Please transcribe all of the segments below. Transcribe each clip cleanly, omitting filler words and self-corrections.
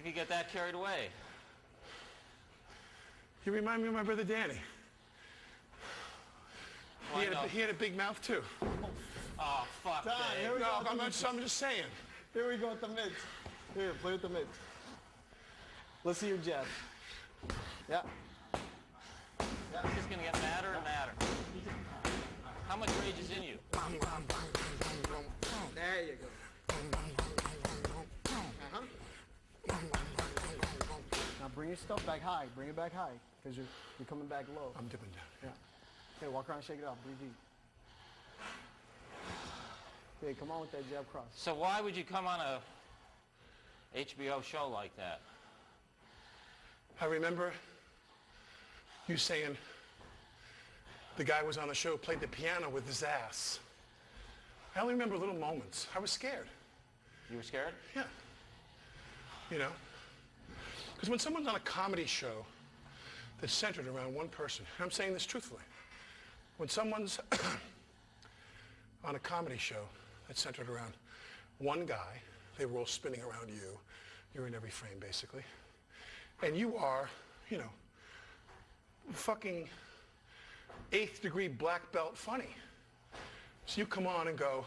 could get that carried away. You remind me of my brother Danny. He had a big mouth too. Oh, fuck, Dave. No, I'm just saying. Here we go with the mitts. Here, play with the mitts. Let's see your jab. Yeah. It's just going to get madder and madder. How much rage is in you? There you go. Now bring your stuff back high. Bring it back high, because you're coming back low. I'm dipping down. Yeah. Okay, walk around, shake it off. Breathe deep. Okay, come on with that jab cross. So why would you come on a HBO show like that? I remember you saying the guy was on the show, played the piano with his ass. I only remember little moments. I was scared. You were scared? Yeah. You know? Because when someone's on a comedy show that's centered around one person, and I'm saying this truthfully, when someone's on a comedy show that's centered around one guy, they were all spinning around you. You're in every frame, basically. And you are, you know, fucking 8th degree black belt funny. So you come on and go,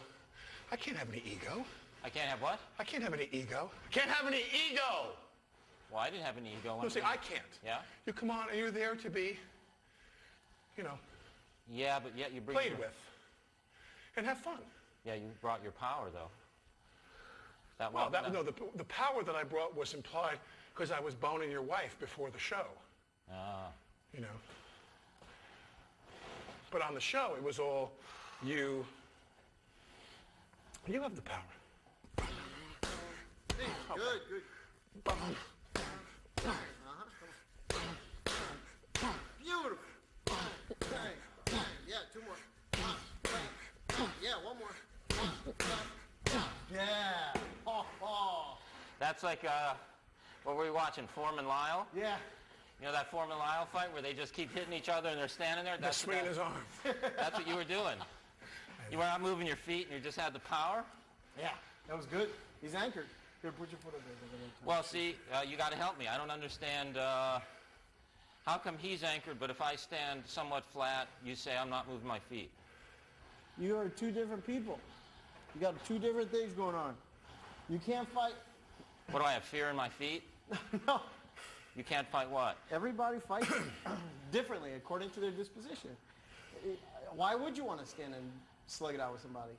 I can't have any ego. I can't have what? I can't have any ego. I can't have any ego! Well, I didn't have any ego. No, see, I can't. Yeah? You come on and you're there to be, you know, yeah, but yet you bring played with. And have fun. Yeah, you brought your power, though. The power that I brought was implied because I was boning your wife before the show. Ah. You know. But on the show, it was all you. You have the power. Hey, good, good. Beautiful. Bang. Yeah, 2 more. Yeah, 1 more. Yeah. Oh. That's like, what were we watching, Foreman Lyle? Yeah. You know that Foreman Lyle fight where they just keep hitting each other and they're standing there? That's swinging his arm. That's what you were doing. You were not moving your feet and you just had the power? Yeah, that was good. He's anchored. Here, put your foot up there. Well, see, you got to help me. I don't understand how come he's anchored, but if I stand somewhat flat, you say I'm not moving my feet. You are 2 different people. You got 2 different things going on. You can't fight. What do I have, fear in my feet? No. You can't fight what? Everybody fights differently according to their disposition. Why would you want to stand and slug it out with somebody?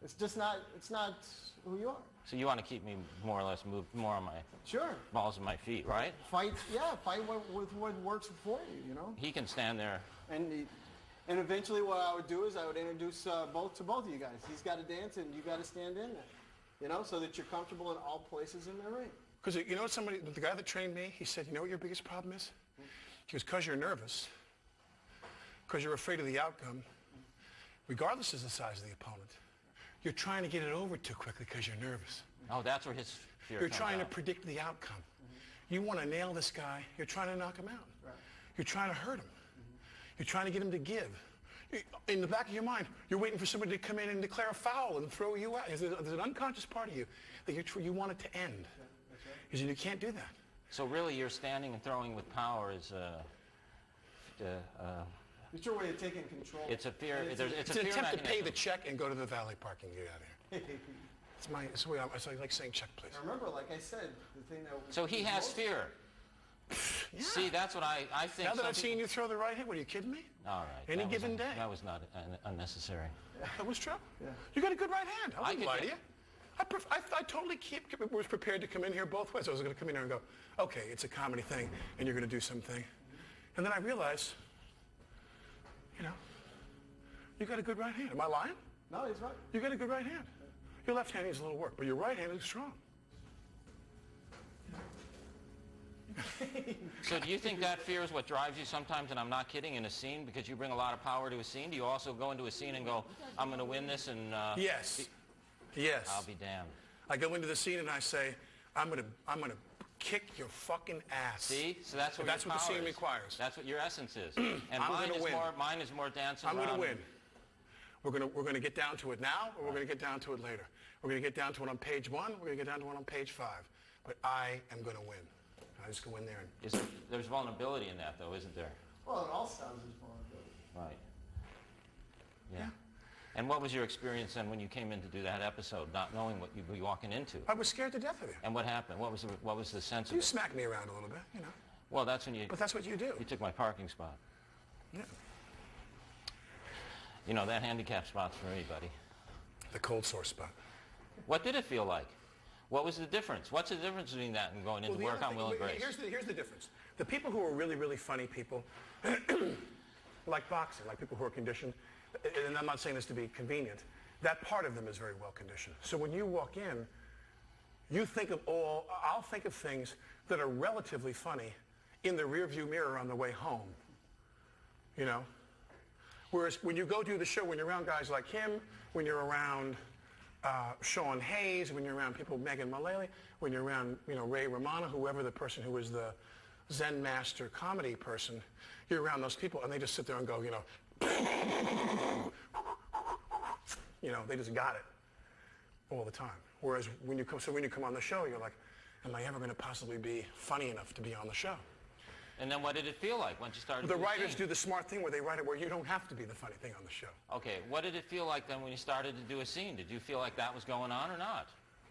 It's not who you are. So you want to keep me more or less moved more on my balls of my feet, right? Fight with what works for you, you know? He can stand there. And eventually what I would do is I would introduce both of you guys. He's got to dance and you got to stand in there, you know, so that you're comfortable in all places in the ring. Because you know the guy that trained me, he said, you know what your biggest problem is? He goes, because you're nervous, because you're afraid of the outcome, regardless of the size of the opponent. You're trying to get it over too quickly because you're nervous. Oh, that's where his fear You're comes trying out. to predict the outcome. You want to nail this guy. You're trying to knock him out. Right. You're trying to hurt him. You're trying to get him to give. In the back of your mind, you're waiting for somebody to come in and declare a foul and throw you out. There's an unconscious part of you that you want it to end. Because you can't do that. So really, you're standing and throwing with power is it's your way of taking control. It's a fear. It's an attempt to pay the check and go to the valet parking and get out of here. It's the way I like saying check, please. Remember, like I said, the thing that... So he has fear. Yeah. See, that's what I think. Now that I've seen you throw the right hand, what, are you kidding me? All right. Any given day. That was not unnecessary. That was true. Yeah. You got a good right hand. I wouldn't lie to get- you. I totally was prepared to come in here both ways. I was going to come in here and go, okay, it's a comedy thing, and you're going to do something. And then I realized, you know, you got a good right hand. Am I lying? No, he's right. You got a good right hand. Your left hand needs a little work, but your right hand is strong. So do you think that fear is what drives you sometimes, and I'm not kidding, in a scene, because you bring a lot of power to a scene? Do you also go into a scene and go, I'm going to win this and... Yes. Yes. I'll be damned. I go into the scene and I say, I'm gonna kick your fucking ass. See? So that's what the scene is. requires. That's what your essence is. And I'm gonna win. Mine is more dancing I'm around. gonna win. We're gonna get down to it now, or we're gonna get down to it later. We're gonna get down to it on page 1. We're gonna get down to it on page 5. but I am going to win. I just go in there and... There's vulnerability in that, though, isn't there? Well, in all styles there's vulnerability. Right. Yeah. And what was your experience then when you came in to do that episode, not knowing what you'd be walking into? I was scared to death of you. And what happened? What was the sense of You it? smacked me around a little bit, you know. Well, that's when you... But that's what you do. You took my parking spot. Yeah. You know, that handicap spot's for me, buddy. The cold sore spot. What did it feel like? What was the difference? What's the difference between that and going into the work other on thing- Will and Grace? Here's the difference. The people who are really, really funny people, like boxing, like people who are conditioned, and I'm not saying this to be convenient, that part of them is very well conditioned. So when you walk in, you think of I'll think of things that are relatively funny in the rearview mirror on the way home, you know? Whereas when you go do the show, when you're around guys like him, when you're around Sean Hayes, when you're around people, Megan Mullally, when you're around, you know, Ray Romano, whoever the person who is the Zen master comedy person, you're around those people and they just sit there and go, you know, they just got it all the time. Whereas when you come on the show, you're like, am I ever going to possibly be funny enough to be on the show? And then what did it feel like once you started The doing writers scene? do the smart thing where they write it where you don't have to be the funny thing on the show. Okay, what did it feel like then when you started to do a scene? Did you feel like that was going on or not?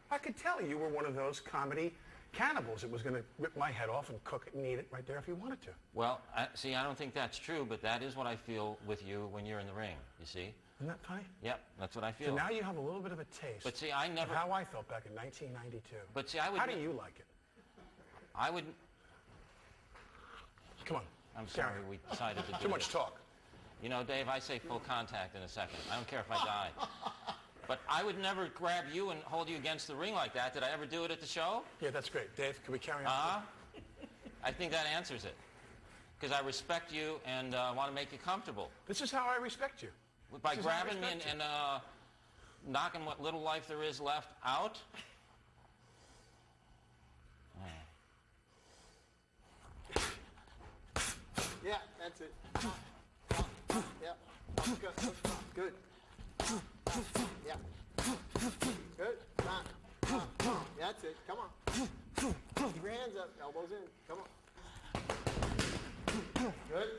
I could tell you were one of those comedy cannibals. It was going to rip my head off and cook it and eat it right there if you wanted to. Well, see, I don't think that's true, but that is what I feel with you when you're in the ring, you see? Isn't that funny? Yep, that's what I feel. So now you have a little bit of a taste But see, I never... of how I felt back in 1992. But see, I would... How do you like it? I would... Come on. I'm sorry we decided to do Too much this. talk. You know, Dave, I say full contact in a second. I don't care if I die. But I would never grab you and hold you against the ring like that. Did I ever do it at the show? Yeah, that's great. Dave, can we carry on? I think that answers it. Because I respect you and want to make you comfortable. This is how I respect you. By This is how I grabbing me respect and knocking what little life there is left out. Yeah, that's it. Yeah. Good. Good. Yeah. Good. That's it. Come on. Keep your hands up. Elbows in. Come on. Good.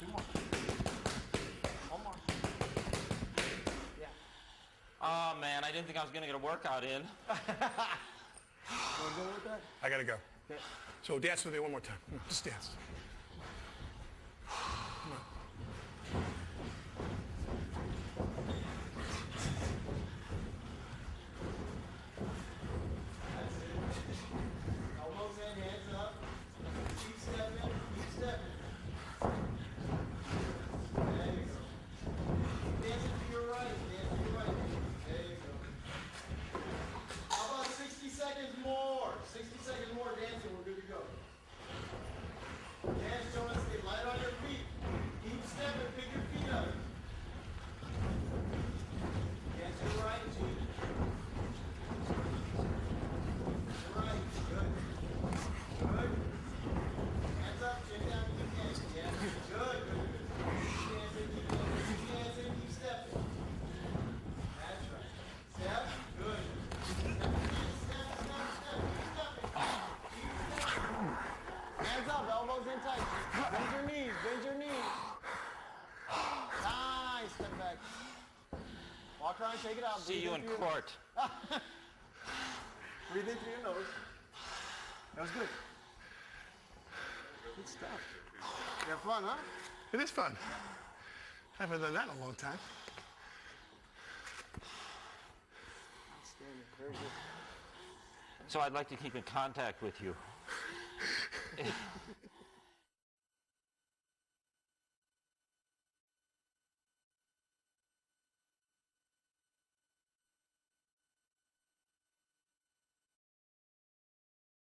Two more. One more. Yeah. Oh, man, I didn't think I was going to get a workout in. Want to go with that? I got to go. Okay. So dance with me one more time. Come on, just dance. Elbows in, hands up. Keep stepping, keep stepping. There you go. Keep dancing to your right, dance to your right. There you go. How about 60 seconds more? 60 seconds more dancing, we're good to go. Dance, Jonas, stay light on your feet. Keep stepping, pick your feet up. Dance to your right, G. Right, good. Good. Hands up, chin down if you can. Yeah, good, good, good. Keep dancing, keep dancing, keep stepping. That's right. Step, good. Step, step, step, step, keep stepping. Keep stepping. Hands up, elbows in tight. Bend your knees, bend your knees. Nice, step back. Walk around, shake it out. See Breathe you in through your- court. Breathe in through your nose. That was good. Good stuff. You have fun, huh? It is fun. I haven't done that in a long time. Outstanding. Very good. So I'd like to keep in contact with you.